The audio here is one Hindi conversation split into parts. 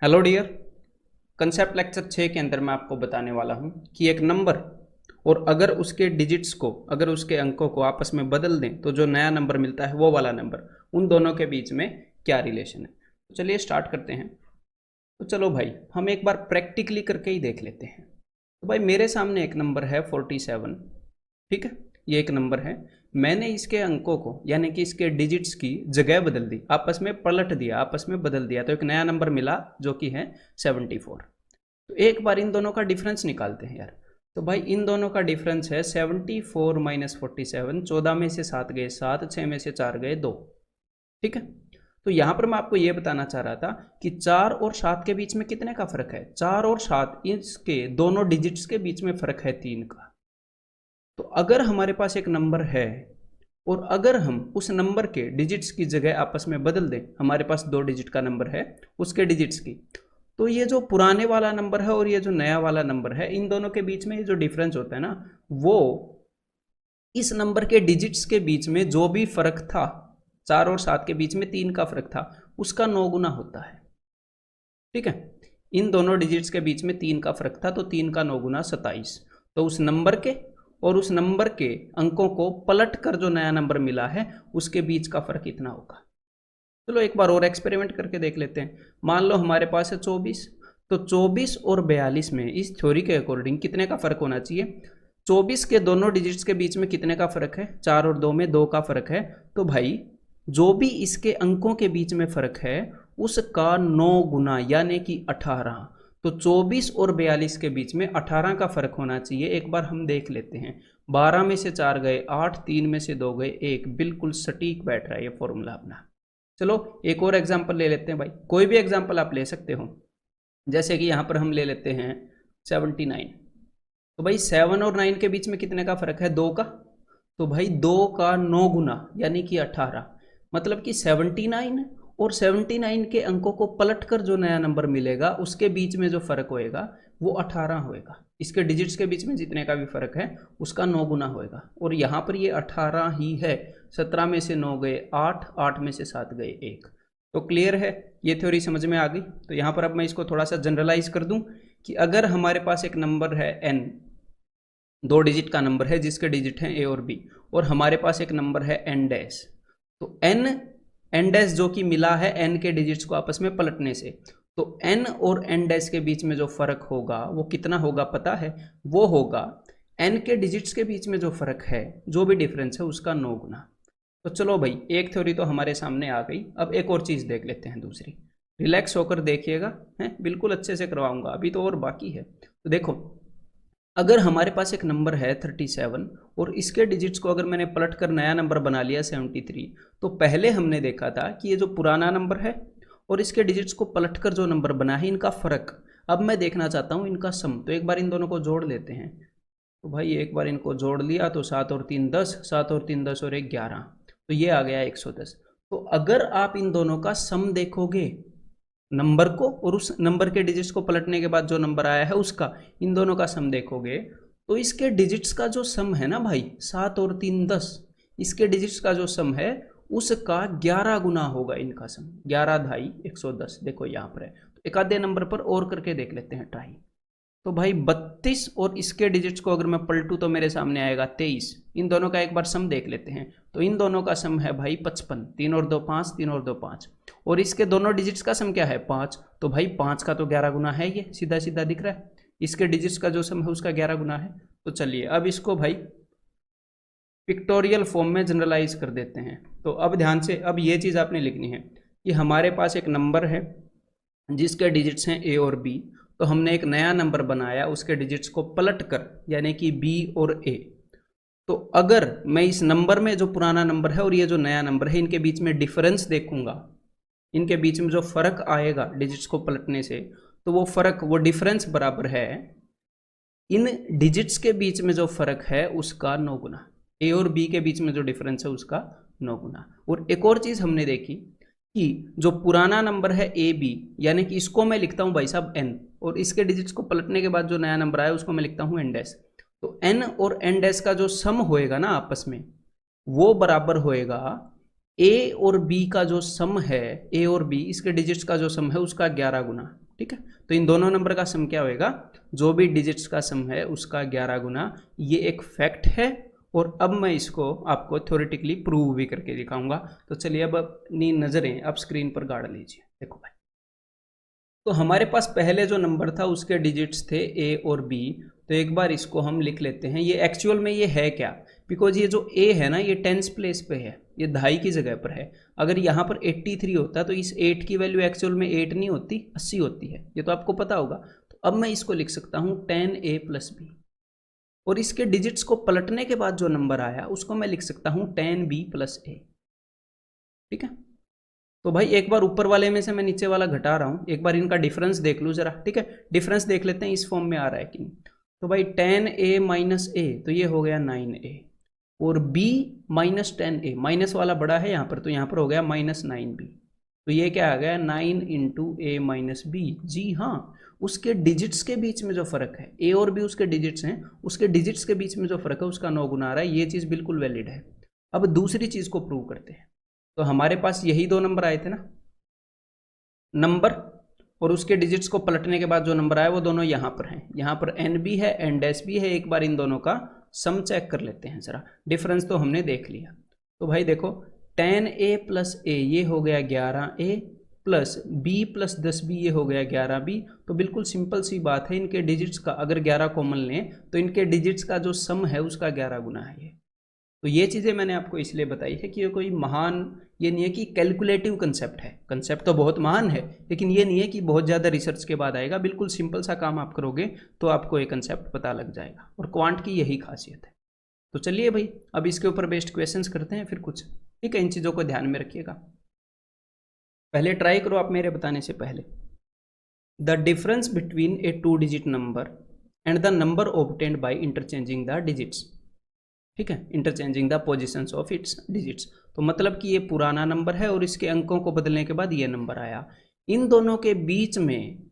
Hello dear. कंसेप्ट लेक्चर 6 के अंदर मैं आपको बताने वाला हूं कि एक नंबर और अगर उसके डिजिट्स को, अगर उसके अंकों को आपस में बदल दें तो जो नया नंबर मिलता है वो वाला नंबर, उन दोनों के बीच में क्या रिलेशन है। तो चलिए स्टार्ट करते हैं। तो चलो भाई, हम एक बार प्रैक्टिकली करके ही देख लेते हैं। तो भाई मेरे सामने एक नंबर है 47। ठीक है, ये एक नंबर है। मैंने इसके अंकों को यानी कि इसके डिजिट्स की जगह बदल दी, आपस में पलट दिया, आपस में बदल दिया, तो एक नया नंबर मिला जो कि है 74। तो एक बार इन दोनों का डिफरेंस निकालते हैं यार। तो भाई इन दोनों का डिफरेंस है 74 माइनस 47। 14 में से 7 गए 7, 6 में से 4 गए 2। ठीक है, तो यहां पर मैं आपको यह बताना चाह रहा था कि 4 और 7 के बीच में कितने का फर्क है। 4 और 7 इसके दोनों डिजिट्स के बीच में फर्क है 3 का। तो अगर हमारे पास एक नंबर है और अगर हम उस नंबर के डिजिट्स की जगह आपस में बदल दें, हमारे पास 2 डिजिट का नंबर है, उसके डिजिट्स की, तो ये जो पुराने वाला नंबर है और ये जो नया वाला नंबर है, इन दोनों के बीच में ये जो डिफरेंस होता है ना, वो इस नंबर के डिजिट्स के बीच में जो भी फर्क था, 4 और 7 के बीच में 3 का फर्क था, उसका 9 गुना होता है। ठीक है, इन दोनों डिजिट्स के बीच में 3 का फर्क था, तो 3 का 9 गुना 27। तो उस नंबर के और उस नंबर के अंकों को पलट कर जो नया नंबर मिला है उसके बीच का फर्क इतना होगा। चलो एक बार और एक्सपेरिमेंट करके देख लेते हैं। मान लो हमारे पास है 24। तो 24 और 42 में इस थ्योरी के अकॉर्डिंग कितने का फर्क होना चाहिए। 24 के दोनों डिजिट्स के बीच में कितने का फर्क है, 4 और 2 में 2 का फर्क है। तो भाई जो भी इसके अंकों के बीच में फर्क है उसका 9 गुना यानी कि 18। तो 24 और 42 के बीच में 18 का फर्क होना चाहिए। एक बार हम देख लेते हैं। 12 में से 4 गए 8, 3 में से 2 गए 1। बिल्कुल सटीक बैठ रहा है ये फॉर्मूला अपना। चलो एक और एग्जांपल ले लेते हैं भाई, कोई भी एग्जांपल आप ले सकते हो। जैसे कि यहाँ पर हम ले लेते हैं 79। तो भाई 7 और 9 के बीच में कितने का फर्क है, 2 का। तो भाई 2 का 9 गुना यानी कि 18। मतलब कि 79 और 79 के अंकों को पलट कर जो नया नंबर मिलेगा उसके बीच में जो फर्क होएगा वो 18 होएगा। इसके डिजिट्स के बीच में जितने का भी फर्क है उसका 9 गुना होएगा। और यहाँ पर ये 18 ही है। 17 में से 9 गए 8, 8 में से 7 गए 1। तो क्लियर है, ये थ्योरी समझ में आ गई। तो यहाँ पर अब मैं इसको थोड़ा सा जनरलाइज कर दूं कि अगर हमारे पास एक नंबर है n, 2 डिजिट का नंबर है जिसके डिजिट हैं a और b, और हमारे पास एक नंबर है n डैश। तो n डैश जो कि मिला है n के डिजिट्स को आपस में पलटने से, तो n और n डैश के बीच में जो फर्क होगा वो कितना होगा पता है। वो होगा n के डिजिट्स के बीच में जो फर्क है, जो भी डिफरेंस है, उसका 9 गुना। तो चलो भाई एक थ्योरी तो हमारे सामने आ गई। अब एक और चीज देख लेते हैं दूसरी। रिलैक्स होकर देखिएगा, है बिल्कुल अच्छे से करवाऊंगा, अभी तो और बाकी है। तो देखो, अगर हमारे पास एक नंबर है 37 और इसके डिजिट्स को अगर मैंने पलट कर नया नंबर बना लिया 73, तो पहले हमने देखा था कि ये जो पुराना नंबर है और इसके डिजिट्स को पलट कर जो नंबर बना है इनका फर्क। अब मैं देखना चाहता हूँ इनका सम। तो एक बार इन दोनों को जोड़ लेते हैं। तो भाई एक बार इनको जोड़ लिया तो 7 और 3 10, 7 और 3 10 और 1 11। तो ये आ गया 110। तो अगर आप इन दोनों का सम देखोगे, नंबर को और उस नंबर के डिजिट्स को पलटने के बाद जो नंबर आया है उसका, इन दोनों का सम देखोगे, तो इसके डिजिट्स का जो सम है ना भाई, 7 और 3 10, इसके डिजिट्स का जो सम है उसका 11 गुना होगा इनका सम। 11 ढाई 110। देखो यहाँ पर है। तो एक आधे नंबर पर और करके देख लेते हैं ट्राई। तो भाई 32 और इसके डिजिट्स को अगर मैं पलटूं तो मेरे सामने आएगा 23। इन दोनों का एक बार सम देख लेते हैं। तो इन दोनों का सम है भाई 55। 3 और 2 5, 3 और 2 5। और इसके दोनों डिजिट्स का सम क्या है, 5। तो भाई 5 का तो 11 गुना है, ये सीधा सीधा दिख रहा है। इसके डिजिट्स का जो सम है उसका 11 गुना है। तो चलिए अब इसको भाई पिक्टोरियल फॉर्म में जनरलाइज कर देते हैं। तो अब ध्यान से, अब ये चीज़ आपने लिखनी है कि हमारे पास एक नंबर है जिसके डिजिट्स हैं a और b। तो हमने एक नया नंबर बनाया उसके डिजिट्स को पलट कर, यानी कि b और a। तो अगर मैं इस नंबर में जो पुराना नंबर है और ये जो नया नंबर है इनके बीच में डिफरेंस देखूंगा, इनके बीच में जो फर्क आएगा डिजिट्स को पलटने से, तो वो फर्क, वो डिफरेंस बराबर है इन डिजिट्स के बीच में जो फर्क है उसका 9 गुना। ए और बी के बीच में जो डिफरेंस है उसका 9 गुना। और एक और चीज हमने देखी कि जो पुराना नंबर है ए बी, यानी कि इसको मैं लिखता हूं भाई साहब n, और इसके डिजिट्स को पलटने के बाद जो नया नंबर आया उसको मैं लिखता हूं n डैश। तो n और n डैश का जो सम होएगा ना आपस में, वो बराबर होएगा a और b का जो सम है, a और b इसके डिजिट्स का जो सम है उसका 11 गुना। ठीक है। तो इन दोनों नंबर का सम क्या होएगा, जो भी डिजिट्स का सम है उसका 11 गुना, ये एक फैक्ट है और अब मैं इसको आपको थ्योरेटिकली प्रूव भी करके दिखाऊंगा। तो चलिए अब अपनी नज़रें आप स्क्रीन पर गाड़ लीजिए। देखो भाई, तो हमारे पास पहले जो नंबर था उसके डिजिट्स थे ए और बी। तो एक बार इसको हम लिख लेते हैं, ये एक्चुअल में ये है क्या, बिकॉज ये जो ए है ना ये टेंस प्लेस पे है, ये दहाई की जगह पर है। अगर यहाँ पर 83 होता तो इस 8 की वैल्यू एक्चुअल में 8 नहीं होती, 80 होती है, ये तो आपको पता होगा। तो अब मैं इसको लिख सकता हूँ 10a + b, और इसके डिजिट्स को पलटने के बाद जो नंबर आया उसको मैं लिख सकता हूँ 10b + a। ठीक है। तो भाई एक बार ऊपर वाले में से मैं नीचे वाला घटा रहा हूँ, एक बार इनका डिफरेंस देख लूँ जरा। ठीक है, डिफरेंस देख लेते हैं इस फॉर्म में आ रहा है कि नहीं। तो भाई 10a - a, तो ये हो गया 9a, और b - 10a, माइनस वाला बड़ा है यहाँ पर, तो यहाँ पर हो गया -9b। तो ये क्या आ गया, 9 × a - b। जी हाँ, उसके डिजिट्स के बीच में जो फर्क है, a और b उसके डिजिट्स हैं, उसके डिजिट्स के बीच में जो फर्क है उसका 9 गुना आ रहा है। ये चीज़ बिल्कुल वैलिड है। अब दूसरी चीज़ को प्रूव करते हैं। तो हमारे पास यही दो नंबर आए थे ना, नंबर और उसके डिजिट्स को पलटने के बाद जो नंबर आया वो दोनों यहाँ पर हैं। यहाँ पर एन भी है, एन डैश भी है। एक बार इन दोनों का सम चेक कर लेते हैं जरा। डिफरेंस तो हमने देख लिया। तो भाई देखो 10a + a ये हो गया 11a, प्लस b + 10b ये हो गया 11b। तो बिल्कुल सिंपल सी बात है, इनके डिजिट्स का अगर 11 कॉमन लें तो इनके डिजिट्स का जो सम है उसका 11 गुना है ये। तो ये चीज़ें मैंने आपको इसलिए बताई है कि ये कोई महान, ये नहीं है कि कैलकुलेटिव कंसेप्ट है। कंसेप्ट तो बहुत महान है, लेकिन ये नहीं है कि बहुत ज़्यादा रिसर्च के बाद आएगा। बिल्कुल सिंपल सा काम आप करोगे तो आपको ये कंसेप्ट पता लग जाएगा, और क्वांट की यही खासियत है। तो चलिए भाई अब इसके ऊपर बेस्ड क्वेश्चंस करते हैं फिर कुछ। ठीक है, इन चीज़ों को ध्यान में रखिएगा। पहले ट्राई करो आप मेरे बताने से पहले। The difference between A 2 digit number and the number obtained by interchanging the digits. ठीक है, interchanging the positions of its digits. तो मतलब कि ये पुराना नंबर है और इसके अंकों को बदलने के बाद ये नंबर आया। इन दोनों के बीच में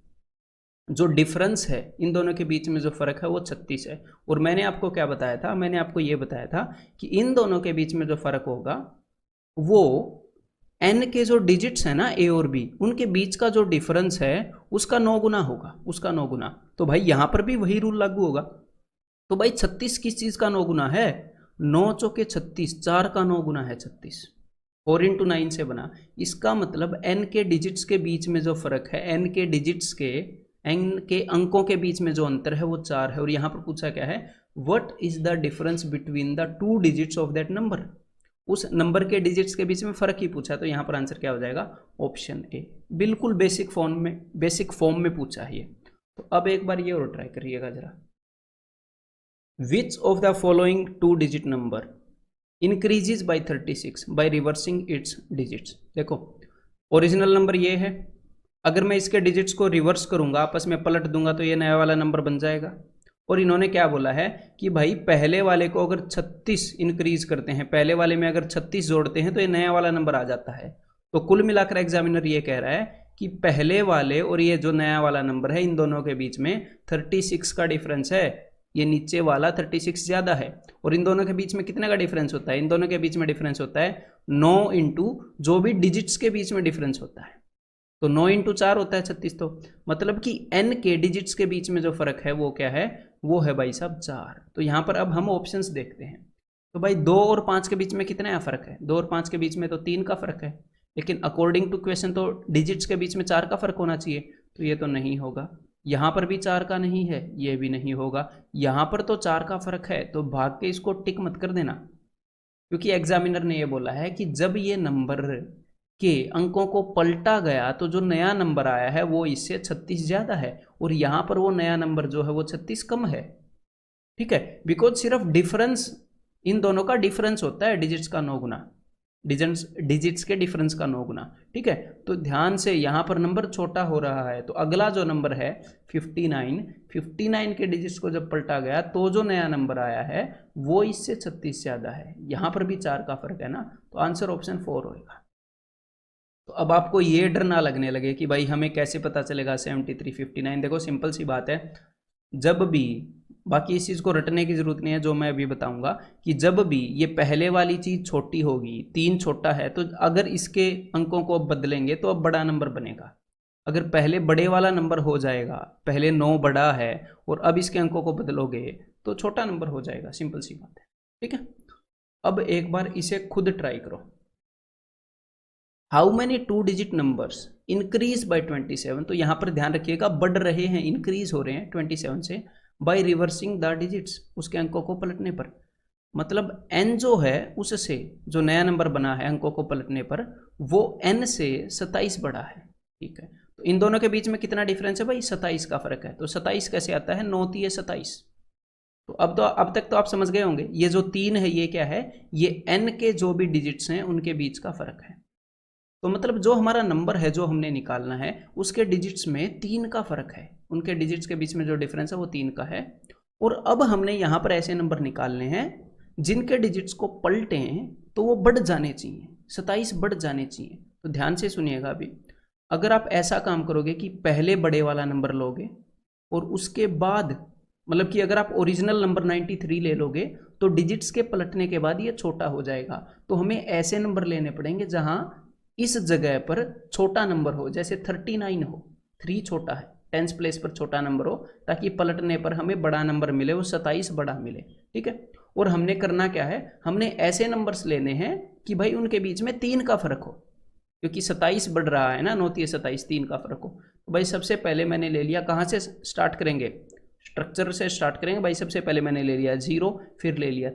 जो डिफरेंस है, इन दोनों के बीच में जो फर्क है वो 36 है। और मैंने आपको क्या बताया था, मैंने आपको ये बताया था कि इन दोनों के बीच में जो फर्क होगा वो n के जो डिजिट्स है ना a और b, उनके बीच का जो डिफरेंस है उसका 9 गुना होगा, उसका 9 गुना। तो भाई यहां पर भी वही रूल लागू होगा। तो भाई 36 किस चीज का 9 गुना है, 9 चौके 36, 4 का 9 गुना है 36, 4 × 9 से बना। इसका मतलब n के डिजिट्स के बीच में जो फर्क है, n के डिजिट्स के, n के अंकों के बीच में जो अंतर है वो 4 है। और यहाँ पर पूछा क्या है, what is the difference between the 2 digits of that number. उस नंबर के डिजिट्स के बीच में फर्क ही पूछा। तो यहाँ पर आंसर क्या हो जाएगा, ऑप्शन ए। बिल्कुल बेसिक फॉर्म में पूछा है ये। तो अब एक बार ये और ट्राई करिएगा जरा। Which of the following 2-digit number increases by 36 by reversing its digits। देखो ओरिजिनल नंबर ये है, अगर मैं इसके डिजिट्स को रिवर्स करूंगा, आपस में पलट दूंगा तो ये नया वाला नंबर बन जाएगा। और इन्होंने क्या बोला है कि भाई पहले वाले को अगर 36 इंक्रीज करते हैं, पहले वाले में अगर 36 जोड़ते हैं तो ये नया वाला नंबर आ जाता है। तो कुल मिलाकर एग्जामिनर ये कह रहा है कि पहले वाले और ये जो नया वाला नंबर है इन दोनों के बीच में 36 का डिफरेंस है। ये नीचे वाला 36 ज़्यादा है। और इन दोनों के बीच में कितने का डिफरेंस होता है, इन दोनों के बीच में डिफरेंस होता है 9 × जो भी डिजिट्स के बीच में डिफरेंस होता है। तो 9 × 4 होता है 36। तो मतलब कि n के डिजिट्स के बीच में जो फर्क है वो क्या है, वो है भाई साहब 4। तो यहाँ पर अब हम ऑप्शंस देखते हैं। तो भाई 2 और 5 के बीच में कितना फर्क है, 2 और 5 के बीच में तो 3 का फर्क है। लेकिन अकॉर्डिंग टू क्वेश्चन तो डिजिट्स के बीच में 4 का फर्क होना चाहिए। तो ये तो नहीं होगा। यहाँ पर भी 4 का नहीं है, ये भी नहीं होगा। यहाँ पर तो 4 का फर्क है, तो भाग के इसको टिक मत कर देना, क्योंकि एग्जामिनर ने ये बोला है कि जब ये नंबर के अंकों को पलटा गया तो जो नया नंबर आया है वो इससे 36 ज़्यादा है, और यहाँ पर वो नया नंबर जो है वो 36 कम है। ठीक है, बिकॉज सिर्फ डिफरेंस, इन दोनों का डिफरेंस होता है डिजिट्स का 9 गुना, डिजिट्स के डिफरेंस का 9 गुना। ठीक है, तो ध्यान से यहाँ पर नंबर छोटा हो रहा है। तो अगला जो नंबर है 59 के डिजिट्स को जब पलटा गया तो जो नया नंबर आया है वो इससे 36 ज़्यादा है। यहाँ पर भी 4 का फर्क है ना, तो आंसर ऑप्शन 4 होगा। तो अब आपको ये डर ना लगने लगे कि भाई हमें कैसे पता चलेगा 73 59। देखो सिंपल सी बात है, जब भी, बाकी इस चीज़ को रटने की जरूरत नहीं है, जो मैं अभी बताऊंगा कि जब भी ये पहले वाली चीज़ छोटी होगी, 3 छोटा है, तो अगर इसके अंकों को अब बदलेंगे तो अब बड़ा नंबर बनेगा। अगर पहले बड़े वाला नंबर हो जाएगा, पहले 9 बड़ा है और अब इसके अंकों को बदलोगे तो छोटा नंबर हो जाएगा, सिंपल सी बात है। ठीक है, अब एक बार इसे खुद ट्राई करो। How many 2 digit numbers increase by 27, तो यहां पर ध्यान रखिएगा बढ़ रहे हैं, इंक्रीज हो रहे हैं 27 से, बाय रिवर्सिंग द डिजिट्स, उसके अंकों को पलटने पर। मतलब n जो है उससे जो नया नंबर बना है अंकों को पलटने पर, वो n से 27 बड़ा है। ठीक है, तो इन दोनों के बीच में कितना डिफरेंस है भाई, 27 का फर्क है। तो 27 कैसे आता है, 9 3 27। तो अब तक तो आप समझ गए होंगे, ये जो 3 है ये क्या है, ये n के जो भी डिजिट्स हैं उनके बीच का फर्क है। तो मतलब जो हमारा नंबर है जो हमने निकालना है उसके डिजिट्स में 3 का फर्क है, उनके डिजिट्स के बीच में जो डिफरेंस है वो 3 का है। और अब हमने यहाँ पर ऐसे नंबर निकालने हैं जिनके डिजिट्स को पलटे तो वो बढ़ जाने चाहिए, 27 बढ़ जाने चाहिए। तो ध्यान से सुनिएगा अभी, अगर आप ऐसा काम करोगे कि पहले बड़े वाला नंबर लोगे और उसके बाद, मतलब कि अगर आप ओरिजिनल नंबर 93 ले लोगे तो डिजिट्स के पलटने के बाद ये छोटा हो जाएगा। तो हमें ऐसे नंबर लेने पड़ेंगे जहां इस जगह पर छोटा नंबर हो, जैसे 39 हो, 3 छोटा है, टेंस प्लेस पर छोटा नंबर हो, ताकि पलटने पर हमें बड़ा नंबर मिले, वो 27 बड़ा मिले। ठीक है, और हमने करना क्या है, हमने ऐसे नंबर्स लेने हैं कि भाई उनके बीच में 3 का फर्क हो, क्योंकि 27 बढ़ रहा है ना, 9 3 27, 3 का फर्क हो। तो भाई सबसे पहले मैंने ले लिया, कहाँ से स्टार्ट करेंगे, स्ट्रक्चर से स्टार्ट करेंगे भाई। सबसे पहले मैंने ले लिया 0, फिर ले लिया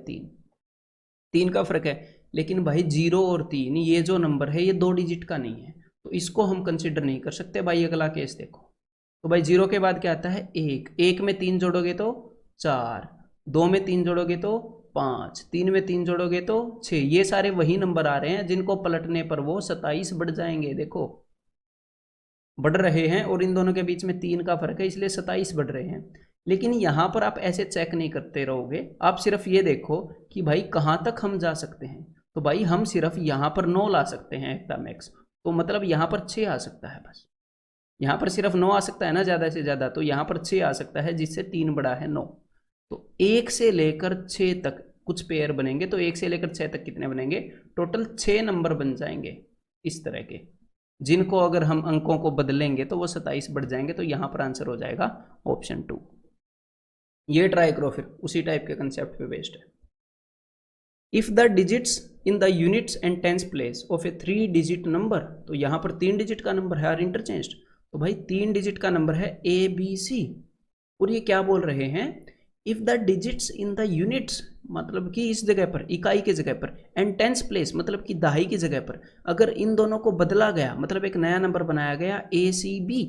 3 का फर्क है। लेकिन भाई 0 और 3 ये जो नंबर है ये 2 डिजिट का नहीं है, तो इसको हम कंसिडर नहीं कर सकते भाई। अगला केस देखो, तो भाई 0 के बाद क्या आता है 1 में 3 जोड़ोगे तो 4, 2 में 3 जोड़ोगे तो 5, 3 में 3 जोड़ोगे तो 6। ये सारे वही नंबर आ रहे हैं जिनको पलटने पर वो 27 बढ़ जाएंगे। देखो बढ़ रहे हैं और इन दोनों के बीच में 3 का फर्क है, इसलिए 27 बढ़ रहे हैं। लेकिन यहां पर आप ऐसे चेक नहीं करते रहोगे, आप सिर्फ ये देखो कि भाई कहां तक हम जा सकते हैं। तो भाई हम सिर्फ यहां पर 9 ला सकते हैं एकदम मैक्स, तो मतलब यहां पर 6 आ सकता है बस। यहां पर सिर्फ 9 आ सकता है ना ज़्यादा से ज़्यादा, तो यहां पर 6 आ सकता है, जिससे 3 बड़ा है 9। तो 1 से लेकर 6 तक कुछ पेयर बनेंगे, तो 1 से लेकर 6 तक कितने बनेंगे, टोटल 6 नंबर बन जाएंगे इस तरह के, जिनको अगर हम अंकों को बदलेंगे तो वो 27 बढ़ जाएंगे। तो यहां पर आंसर हो जाएगा ऑप्शन 2। ये ट्राई करो, फिर उसी टाइप के कंसेप्ट पे बेस्ड है। If the digits in the units and tens place of A 3 digit number, तो यहां पर 3 डिजिट का नंबर है आर इंटरचेंज्ड, तो भाई 3 डिजिट का नंबर है ABC। और ये क्या बोल रहे हैं, if the digits in the units, मतलब कि इस जगह पर इकाई की जगह पर, एंड टेंस प्लेस मतलब कि दहाई की जगह पर, अगर इन दोनों को बदला गया, मतलब एक नया नंबर बनाया गया ACB,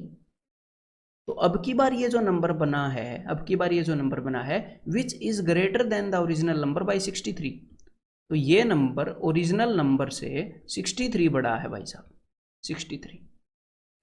तो अब की बार ये जो नंबर बना है, अब की बार ये जो नंबर बना है which is greater than the original number by 63, तो ये नंबर ओरिजिनल नंबर से 63 बड़ा है भाई साहब, 63।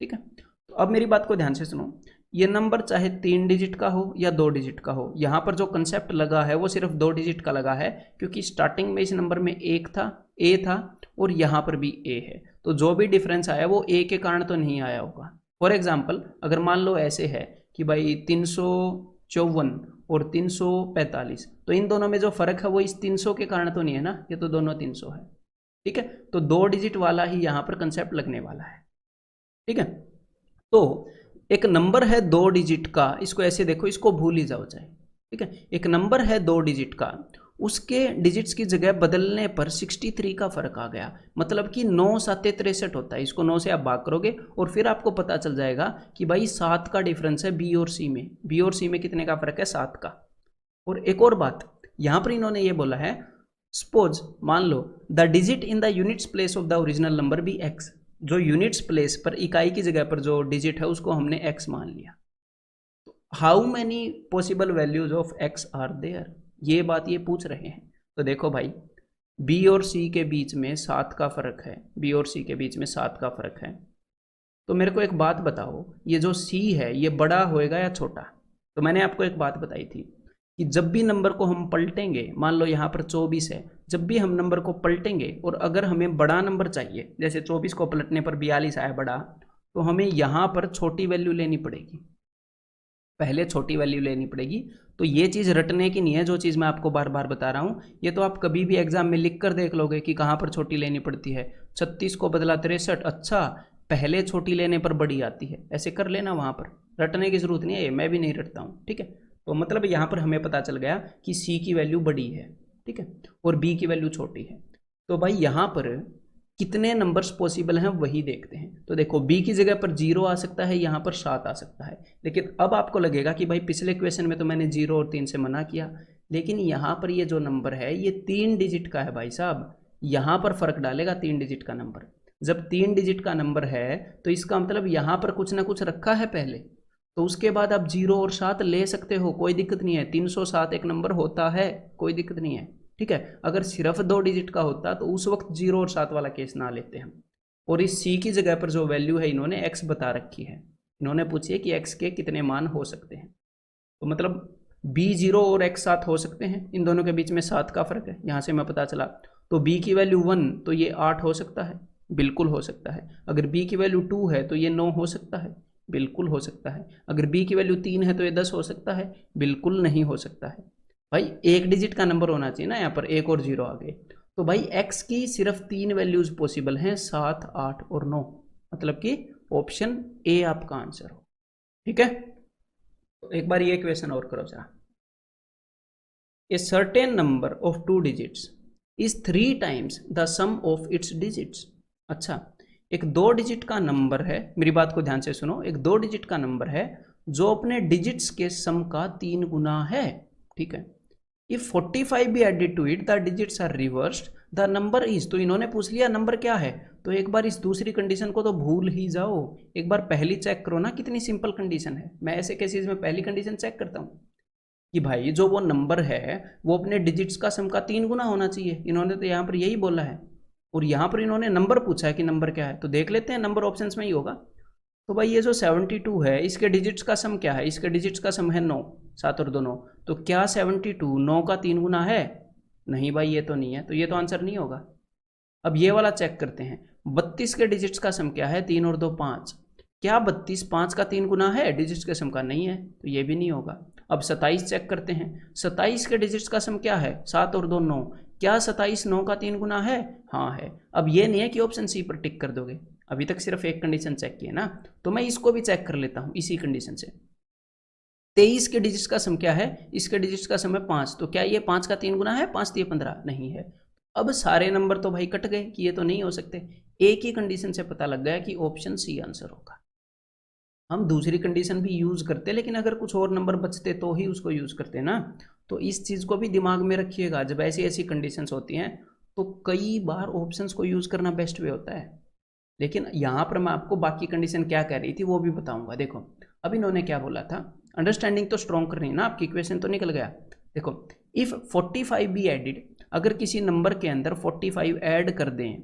ठीक है, तो अब मेरी बात को ध्यान से सुनो, ये नंबर चाहे 3 डिजिट का हो या 2 डिजिट का हो, यहाँ पर जो कंसेप्ट लगा है वो सिर्फ 2 डिजिट का लगा है, क्योंकि स्टार्टिंग में इस नंबर में 1 था, A था, और यहाँ पर भी A है। तो जो भी डिफरेंस आया वो A के कारण तो नहीं आया होगा। फॉर एग्जाम्पल अगर मान लो ऐसे है कि भाई 354 और 345, तो इन दोनों में जो फर्क है वो इस 300 के कारण तो नहीं है ना, ये तो दोनों 300 है। ठीक है, तो 2 डिजिट वाला ही यहाँ पर कंसेप्ट लगने वाला है। ठीक है, तो एक नंबर है 2 डिजिट का, इसको ऐसे देखो, इसको भूल ही जाओ चाहे। ठीक है, एक नंबर है 2 डिजिट का, उसके डिजिट्स की जगह बदलने पर 63 का फर्क आ गया, मतलब कि 9 7 63 होता है। इसको 9 से आप भाग करोगे और फिर आपको पता चल जाएगा कि भाई 7 का डिफरेंस है बी और सी में। बी और सी में कितने का फर्क है, 7 का। और एक और बात यहां पर इन्होंने ये बोला है, सपोज मान लो the digit in the units place of the original number be x, जो यूनिट्स प्लेस पर इकाई की जगह पर जो डिजिट है उसको हमने x मान लिया। How many possible values of x are there, ये बात ये पूछ रहे हैं। तो देखो भाई b और c के बीच में 7 का फर्क है, b और c के बीच में 7 का फर्क है। तो मेरे को एक बात बताओ, ये जो c है ये बड़ा होएगा या छोटा। तो मैंने आपको एक बात बताई थी कि जब भी नंबर को हम पलटेंगे, मान लो यहाँ पर 24 है, जब भी हम नंबर को पलटेंगे और अगर हमें बड़ा नंबर चाहिए, जैसे 24 को पलटने पर 42 आया बड़ा, तो हमें यहाँ पर छोटी वैल्यू लेनी पड़ेगी, पहले छोटी वैल्यू लेनी पड़ेगी। तो ये चीज़ रटने की नहीं है, जो चीज़ मैं आपको बार बार बता रहा हूँ, ये तो आप कभी भी एग्जाम में लिख कर देख लोगे कि कहाँ पर छोटी लेनी पड़ती है। 36 को बदला 63, अच्छा पहले छोटी लेने पर बड़ी आती है, ऐसे कर लेना, वहाँ पर रटने की जरूरत नहीं है, मैं भी नहीं रटता हूँ, ठीक है। तो मतलब यहाँ पर हमें पता चल गया कि सी की वैल्यू बड़ी है, ठीक है, और बी की वैल्यू छोटी है। तो भाई यहाँ पर कितने नंबर्स पॉसिबल हैं वही देखते हैं। तो देखो बी की जगह पर 0 आ सकता है, यहाँ पर 7 आ सकता है। लेकिन अब आपको लगेगा कि भाई पिछले क्वेश्चन में तो मैंने 0 और 3 से मना किया, लेकिन यहाँ पर ये जो नंबर है ये 3 डिजिट का है भाई साहब, यहाँ पर फर्क डालेगा 3 डिजिट का नंबर। जब 3 डिजिट का नंबर है तो इसका मतलब यहाँ पर कुछ ना कुछ रखा है पहले, तो उसके बाद आप 0 और 7 ले सकते हो, कोई दिक्कत नहीं है। 307 एक नंबर होता है, कोई दिक्कत नहीं है, ठीक है। अगर सिर्फ 2 डिजिट का होता तो उस वक्त 0 और 7 वाला केस ना लेते हम। और इस सी की जगह पर जो वैल्यू है इन्होंने x बता रखी है, इन्होंने पूछी है कि x के कितने मान हो सकते हैं। तो मतलब b 0 और x 7 हो सकते हैं, इन दोनों के बीच में 7 का फर्क है, यहाँ से मैं पता चला। तो b की वैल्यू 1 तो ये 8 हो सकता है, बिल्कुल हो सकता है। अगर b की वैल्यू 2 है तो ये 9 हो सकता है, बिल्कुल हो सकता है। अगर b की वैल्यू 3 है तो ये 10 हो सकता है, बिल्कुल नहीं हो सकता है। भाई एक डिजिट का नंबर होना चाहिए ना, यहाँ पर 1 और 0 आ गए। तो भाई x की सिर्फ 3 वैल्यूज पॉसिबल हैं, 7, 8 और 9, मतलब कि ऑप्शन ए आपका आंसर हो, ठीक है। तो एक बार ये क्वेश्चन और करो जरा। A certain number of 2 digits is 3 times the sum of its digits. अच्छा, एक 2 डिजिट का नंबर है, मेरी बात को ध्यान से सुनो, एक 2 डिजिट का नंबर है जो अपने डिजिट्स के सम का 3 गुना है, ठीक है। If 45 be added to it, the digits are reversed, the number is, तो इन्होंने पूछ लिया नंबर क्या है, तो एक बार इस दूसरी कंडीशन को तो भूल ही जाओ, एक बार पहली चेक करो ना, कितनी सिंपल कंडीशन है। मैं ऐसे केसेस में पहली कंडीशन चेक करता हूँ कि भाई जो वो नंबर है वो अपने डिजिट्स का सम का 3 गुना होना चाहिए, इन्होंने तो यहाँ पर यही बोला है, और यहाँ पर इन्होंने नंबर पूछा है कि नंबर क्या है, तो देख लेते हैं नंबर ऑप्शंस में ही होगा। तो भाई ये जो 72 है इसके डिजिट्स का सम क्या है, इसके डिजिट्स का सम है 9, 7 और 2 9, तो क्या 72 9 का 3 गुना है? नहीं भाई ये तो नहीं है, तो ये तो आंसर नहीं होगा। अब ये वाला चेक करते हैं, 32 के डिजिट्स का सम क्या है, 3 और 2 5, क्या 32 5 का 3 गुना है डिजिट्स के सम का? नहीं है, तो ये भी नहीं होगा। अब 27 चेक करते हैं, 27 के डिजिट्स का सम क्या है, 7 और 2 9, क्या 27 9 का 3 गुना है? हाँ है। अब ये नहीं है कि ऑप्शन सी पर टिक कर दोगे, अभी तक सिर्फ एक कंडीशन चेक की है ना, तो मैं इसको भी चेक कर लेता हूँ इसी कंडीशन से। 23 के डिजिट्स का सम क्या है, इसके डिजिट्स का सम है 5, तो क्या ये 5 का 3 गुना है, 5 3 15? नहीं है। अब सारे नंबर तो भाई कट गए कि ये तो नहीं हो सकते, एक ही कंडीशन से पता लग गया कि ऑप्शन सी आंसर होगा। हम दूसरी कंडीशन भी यूज करते, लेकिन अगर कुछ और नंबर बचते तो ही उसको यूज करते ना, तो इस चीज को भी दिमाग में रखिएगा। जब ऐसी ऐसी कंडीशंस होती हैं तो कई बार ऑप्शंस को यूज करना बेस्ट वे होता है। लेकिन यहाँ पर मैं आपको बाकी कंडीशन क्या कह रही थी वो भी बताऊंगा। देखो अब इन्होंने क्या बोला था, अंडरस्टैंडिंग तो स्ट्रॉन्ग करनी है ना आपकी, क्वेश्चन तो निकल गया। देखो इफ 45 बी एडिड, अगर किसी नंबर के अंदर 45 ऐड कर दें,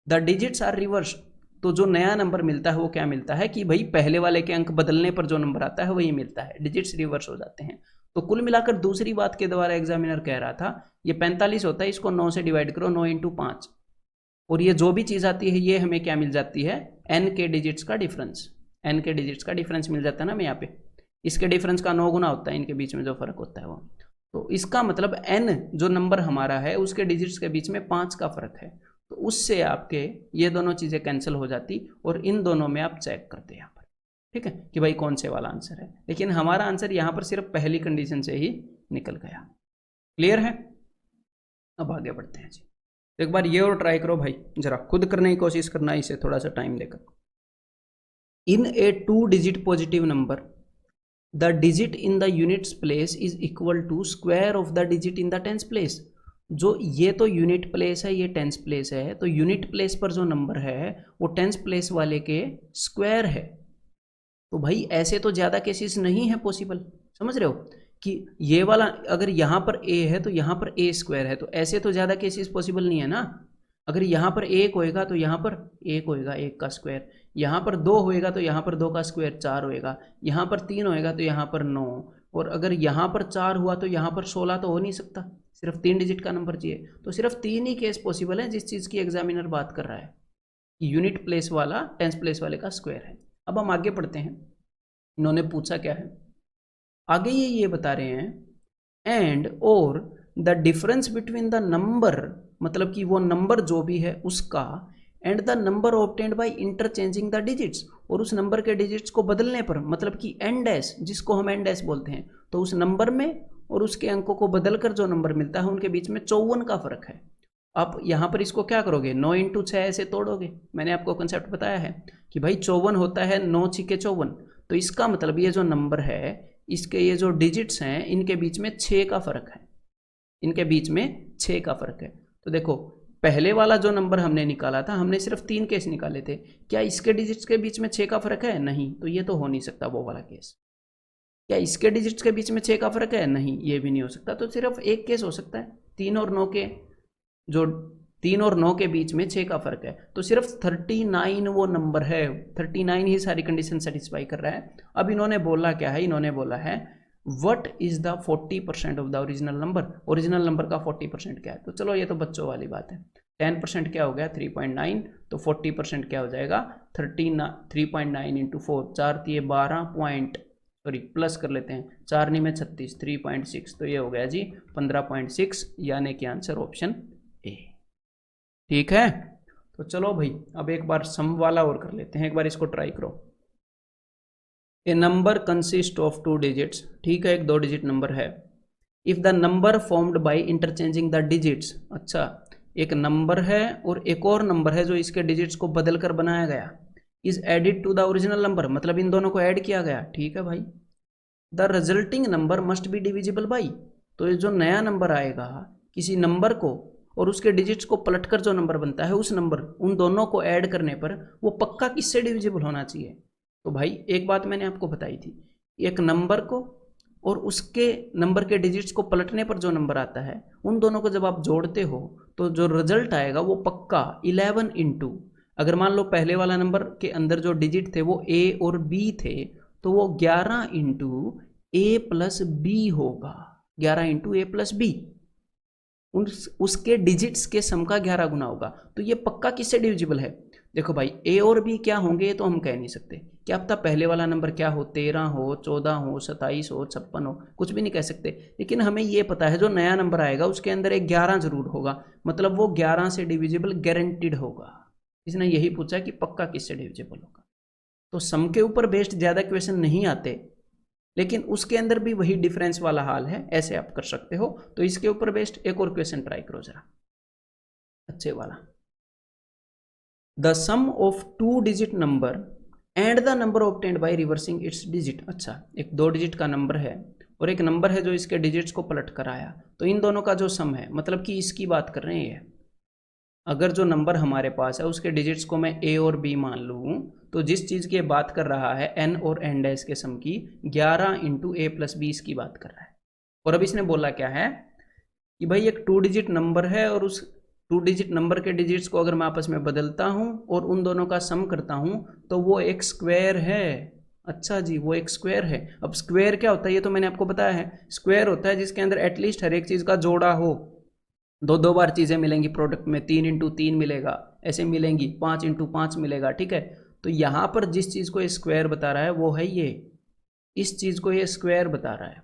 द डिजिट्स आर रिवर्स, तो जो नया नंबर मिलता है वो क्या मिलता है कि भाई पहले वाले के अंक बदलने पर जो नंबर आता है वही मिलता है, डिजिट्स रिवर्स हो जाते हैं। तो कुल मिलाकर दूसरी बात के द्वारा एग्जामिनर कह रहा था ये 45 होता है, इसको 9 से डिवाइड करो, 9 × 5, और ये जो भी चीज़ आती है ये हमें क्या मिल जाती है, n के डिजिट्स का डिफरेंस, n के डिजिट्स का डिफरेंस मिल जाता है ना। मैं यहाँ पे इसके डिफरेंस का 9 गुना होता है, इनके बीच में जो फर्क होता है वो, तो इसका मतलब n जो नंबर हमारा है उसके डिजिट्स के बीच में 5 का फर्क है, तो उससे आपके ये दोनों चीज़ें कैंसिल हो जाती और इन दोनों में आप चेक करते हैं यहाँ पर, ठीक है, कि भाई कौन से वाला आंसर है। लेकिन हमारा आंसर यहाँ पर सिर्फ पहली कंडीशन से ही निकल गया। क्लियर है? अब आगे बढ़ते हैं जी। तो एक बार ये और ट्राई करो भाई, जरा खुद करने की कोशिश करना इसे थोड़ा सा टाइम लेकर। In a 2 digit positive number the digit in the units place is equal to square of the digit in the tens place. जो ये तो यूनिट प्लेस है, ये टेंस प्लेस है, तो यूनिट प्लेस पर जो नंबर है वो टेंस प्लेस वाले के स्क्वायर है। तो भाई ऐसे तो ज़्यादा केसेस नहीं है पॉसिबल, समझ रहे हो कि ये वाला अगर यहाँ पर a है तो यहाँ पर a स्क्वायर है, तो ऐसे तो ज़्यादा केसेस पॉसिबल नहीं है ना। अगर यहाँ पर 1 होएगा तो यहाँ पर 1 होएगा, 1 का स्क्वायर, यहाँ पर 2 होएगा तो यहाँ पर 2 का स्क्वायर 4 होएगा, यहाँ पर 3 होएगा तो यहाँ पर 9, और अगर यहाँ पर 4 हुआ तो यहाँ पर 16 तो हो नहीं सकता, सिर्फ 3 डिजिट का नंबर चाहिए। तो सिर्फ 3 ही केस पॉसिबल है जिस चीज़ की एग्जामिनर बात कर रहा है, यूनिट प्लेस वाला टेंस प्लेस वाले का स्क्वायर है। अब हम आगे पढ़ते हैं, इन्होंने पूछा क्या है आगे, ये बता रहे हैं एंड और the difference between the number, मतलब कि वो नंबर जो भी है उसका and the number obtained by interchanging the digits, और उस नंबर के डिजिट्स को बदलने पर, मतलब कि एन डैश, जिसको हम एन डैश बोलते हैं, तो उस नंबर में और उसके अंकों को बदलकर जो नंबर मिलता है उनके बीच में 54 का फर्क है। आप यहाँ पर इसको क्या करोगे, 9 × 6 ऐसे तोड़ोगे। मैंने आपको कंसेप्ट बताया है कि भाई 54 होता है, 9 × 6 = 54, तो इसका मतलब ये जो नंबर है इसके ये जो डिजिट्स हैं इनके बीच में 6 का फर्क है, इनके बीच में 6 का फर्क है। तो देखो पहले वाला जो नंबर हमने निकाला था, हमने सिर्फ 3 केस निकाले थे, क्या इसके डिजिट्स के बीच में 6 का फर्क है? नहीं, तो ये तो हो नहीं सकता वो वाला केस। क्या इसके डिजिट्स के बीच में 6 का फर्क है? नहीं, ये भी नहीं हो सकता। तो सिर्फ एक केस हो सकता है, 3 और 9 के, जो 3 और 9 के बीच में 6 का फर्क है, तो सिर्फ 39 वो नंबर है, 39 ही सारी कंडीशन सेटिस्फाई कर रहा है। अब इन्होंने बोला क्या है, इन्होंने बोला है what is the 40% of the original number, original number का 40% क्या है? तो चलो ये तो बच्चों वाली बात है, 10% क्या हो गया 3.9, तो 40% क्या हो जाएगा 3.9 × 4, 4 × 12 प्लस कर लेते हैं, 4 × 9 = 36, 3.6, तो ये हो गया जी 15.6, यानी कि आंसर ऑप्शन ए। ठीक है, तो चलो भाई अब एक बार सम वाला और कर लेते हैं, एक बार इसको ट्राई करो। ए नंबर कंसिस्ट ऑफ 2 डिजिट्स, ठीक है, एक 2 डिजिट नंबर है। If the number formed by interchanging the digits, अच्छा एक नंबर है और एक और नंबर है जो इसके डिजिट्स को बदल कर बनाया गया, is added to the original number, मतलब इन दोनों को ऐड किया गया, ठीक है भाई। The resulting number must be divisible by, तो ये जो नया नंबर आएगा किसी नंबर को और उसके डिजिट्स को पलटकर जो नंबर बनता है उस नंबर, उन दोनों को ऐड करने पर वो पक्का किससे डिविजिबल होना चाहिए? तो भाई एक बात मैंने आपको बताई थी, एक नंबर को और उसके नंबर के डिजिट्स को पलटने पर जो नंबर आता है उन दोनों को जब आप जोड़ते हो तो जो रिजल्ट आएगा वो पक्का 11 × अगर मान लो पहले वाला नंबर के अंदर जो डिजिट थे वो a और b थे, तो वो 11 × a + b होगा, 11 × a + b, उसके डिजिट्स के सम का 11 गुना होगा। तो ये पक्का किससे डिविजिबल है? देखो भाई a और b क्या होंगे ये तो हम कह नहीं सकते, क्या पता पहले वाला नंबर क्या हो, 13 हो, 14 हो, 27 हो, 56 हो, कुछ भी नहीं कह सकते। लेकिन हमें ये पता है जो नया नंबर आएगा उसके अंदर एक 11 जरूर होगा, मतलब वो 11 से डिविजिबल गारंटीड होगा। इसने यही पूछा कि पक्का किससे डिविजिबल होगा। तो सम के ऊपर बेस्ड ज़्यादा क्वेश्चन नहीं आते, लेकिन उसके अंदर भी वही डिफरेंस वाला हाल है, ऐसे आप कर सकते हो। तो इसके ऊपर बेस्ड एक और क्वेश्चन ट्राई करो जरा, अच्छे वाला। The sum of 2 digit number and the number obtained by reversing its digit, अच्छा एक 2 डिजिट का नंबर है और एक नंबर है जो इसके डिजिट्स को पलट कर आया, तो इन दोनों का जो सम है, मतलब कि इसकी बात कर रहे हैं। अगर जो नंबर हमारे पास है उसके डिजिट्स को मैं a और b मान लूँ, तो जिस चीज़ की बात कर रहा है n और n डैश के सम की, 11 × a + b की बात कर रहा है। और अब इसने बोला क्या है कि भाई एक 2 डिजिट नंबर है और उस 2 डिजिट नंबर के डिजिट्स को अगर मैं आपस में बदलता हूँ और उन दोनों का सम करता हूँ तो वो एक स्क्वायर है। अच्छा जी, वो एक स्क्वायर है। अब स्क्वायर क्या होता है ये तो मैंने आपको बताया है, स्क्वायर होता है जिसके अंदर एटलीस्ट हर एक चीज़ का जोड़ा हो, 2 बार चीज़ें मिलेंगी प्रोडक्ट में, 3 × 3 मिलेगा, ऐसे मिलेंगी, 5 × 5 मिलेगा, ठीक है। तो यहाँ पर जिस चीज़ को ये स्क्वायर बता रहा है वो है ये, इस चीज़ को ये स्क्वायर बता रहा है,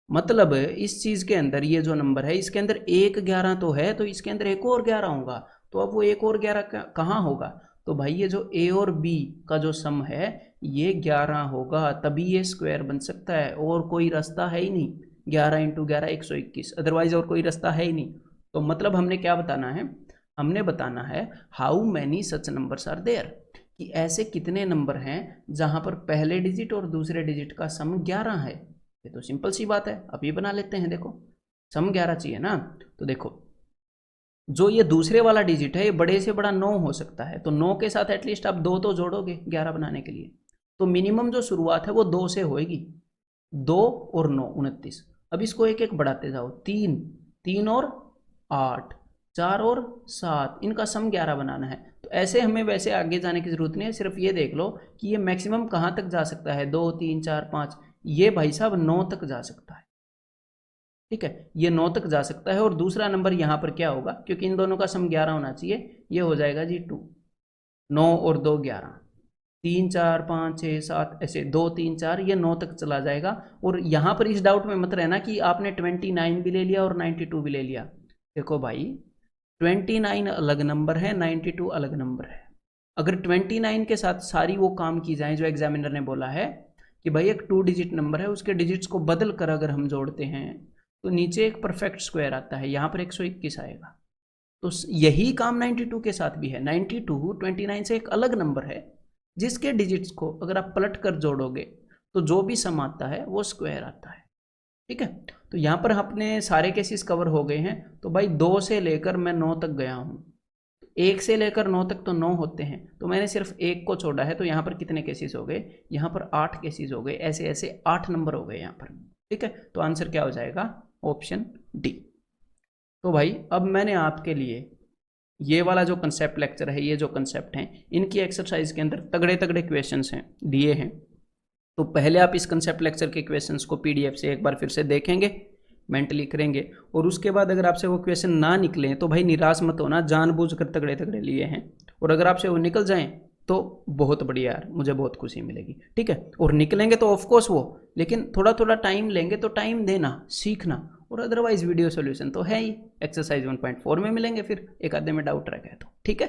मतलब इस चीज़ के अंदर ये जो नंबर है इसके अंदर 1 11 तो है, तो इसके अंदर एक और 11 होगा। तो अब वो 1 और 11 कहाँ होगा? तो भाई ये जो a और b का जो सम है ये 11 होगा, तभी ये स्क्वायर बन सकता है, और कोई रास्ता है ही नहीं। 11 × 11 121, अदरवाइज और कोई रास्ता है ही नहीं। तो मतलब हमने क्या बताना है, हमने बताना है how many such numbers are there, कि ऐसे कितने नंबर हैं जहाँ पर पहले डिजिट और दूसरे डिजिट का सम 11 है। ये तो सिंपल सी बात है, अब ये बना लेते हैं। देखो सम 11 चाहिए ना, तो देखो जो ये दूसरे वाला डिजिट है ये बड़े से बड़ा 9 हो सकता है, तो 9 के साथ एटलीस्ट आप 2 तो जोड़ोगे 11 बनाने के लिए, तो मिनिमम जो शुरुआत है वो 2 से होएगी। 2 और 9 29। अब इसको एक एक बढ़ाते जाओ, 3 3 और 8, 4 और 7, इनका सम 11 बनाना है। तो ऐसे हमें वैसे आगे जाने की जरूरत नहीं है, सिर्फ ये देख लो कि ये मैक्सिमम कहाँ तक जा सकता है, 2 3 4 5, ये भाई साहब 9 तक जा सकता है, ठीक है, ये 9 तक जा सकता है। और दूसरा नंबर यहाँ पर क्या होगा, क्योंकि इन दोनों का सम 11 होना चाहिए, ये हो जाएगा जी 2, 9 और 2 11, 3 4 5 6 7, ऐसे 2 3 4, ये 9 तक चला जाएगा। और यहाँ पर इस डाउट में मत रहना कि आपने 29 भी ले लिया और 92 भी ले लिया। देखो भाई 29 अलग नंबर है, 92 अलग नंबर है। अगर 29 के साथ सारी वो काम की जाए जो एग्जामिनर ने बोला है कि भाई एक 2 डिजिट नंबर है, उसके डिजिट्स को बदल कर अगर हम जोड़ते हैं तो नीचे एक परफेक्ट स्क्वायर आता है, यहाँ पर 121 आएगा। तो यही काम 92 के साथ भी है। 92 29 से एक अलग नंबर है जिसके डिजिट्स को अगर आप पलट कर जोड़ोगे तो जो भी सम आता है वो स्क्वायर आता है। ठीक है, तो यहाँ पर अपने सारे केसेस कवर हो गए हैं। तो भाई 2 से लेकर मैं 9 तक गया हूँ, 1 से लेकर 9 तक तो 9 होते हैं, तो मैंने सिर्फ 1 को छोड़ा है, तो यहाँ पर कितने केसेस हो गए? यहाँ पर 8 केसेस हो गए। ऐसे ऐसे 8 नंबर हो गए यहाँ पर। ठीक है, तो आंसर क्या हो जाएगा? Option D. तो भाई अब मैंने आपके लिए ये वाला जो कंसेप्ट लेक्चर है, ये जो कंसेप्ट हैं, इनकी एक्सरसाइज के अंदर तगड़े तगड़े क्वेश्चंस हैं दिए हैं। तो पहले आप इस कंसेप्ट लेक्चर के क्वेश्चंस को पीडीएफ से एक बार फिर से देखेंगे, मेंटली करेंगे, और उसके बाद अगर आपसे वो क्वेश्चन ना निकले तो भाई निराश मत होना, जानबूझकर तगड़े तगड़े लिए हैं। और अगर आपसे वो निकल जाएं तो बहुत बढ़िया यार, मुझे बहुत खुशी मिलेगी। ठीक है, और निकलेंगे तो ऑफकोर्स वो, लेकिन थोड़ा थोड़ा टाइम लेंगे, तो टाइम देना, सीखना। और अदरवाइज वीडियो सोल्यूशन तो है ही, एक्सरसाइज 1.4 में मिलेंगे फिर, एक आधे में डाउट रह गया तो। ठीक है।